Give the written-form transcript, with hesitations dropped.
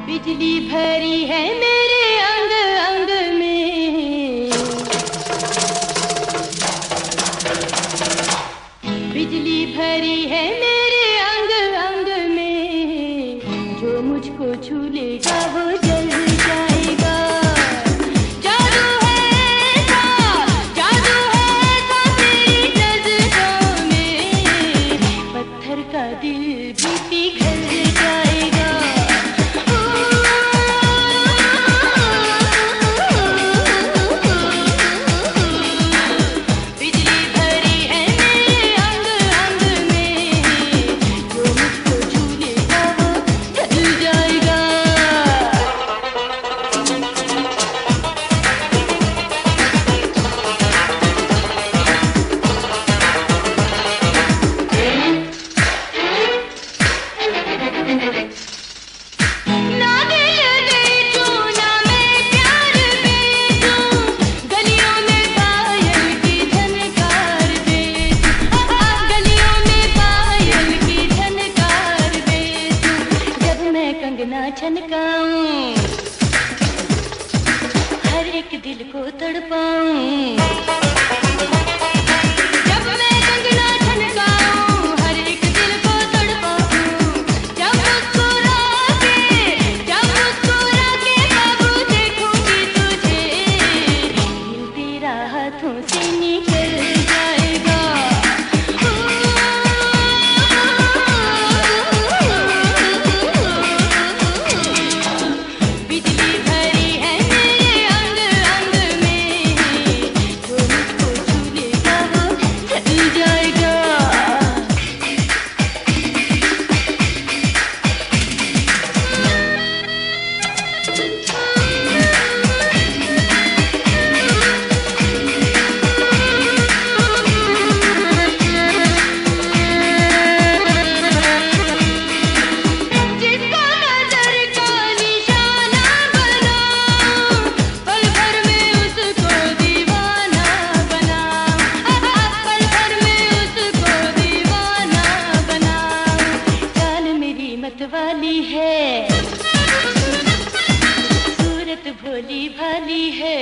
बिजली भरी है मेरे अंग अंग में, बिजली भरी है मेरे अंग अंग में, जो मुझको छू लेगा वो जल जाएगा। जादू है ऐसा, जादू है ऐसा तेरी नज़रों में, पत्थर का दिल भी पिघल जाएगा। कंगना छनकाऊं, हर एक दिल को तड़पाऊं। जब मैं कंगना छनकाऊं, हर एक दिल को तड़पाऊं। जब मुस्कुरा के बाबू देखूंगी तुझे, दिल तेरा हाथों से निकल जाएगा। वाली है, सूरत भोली भाली है।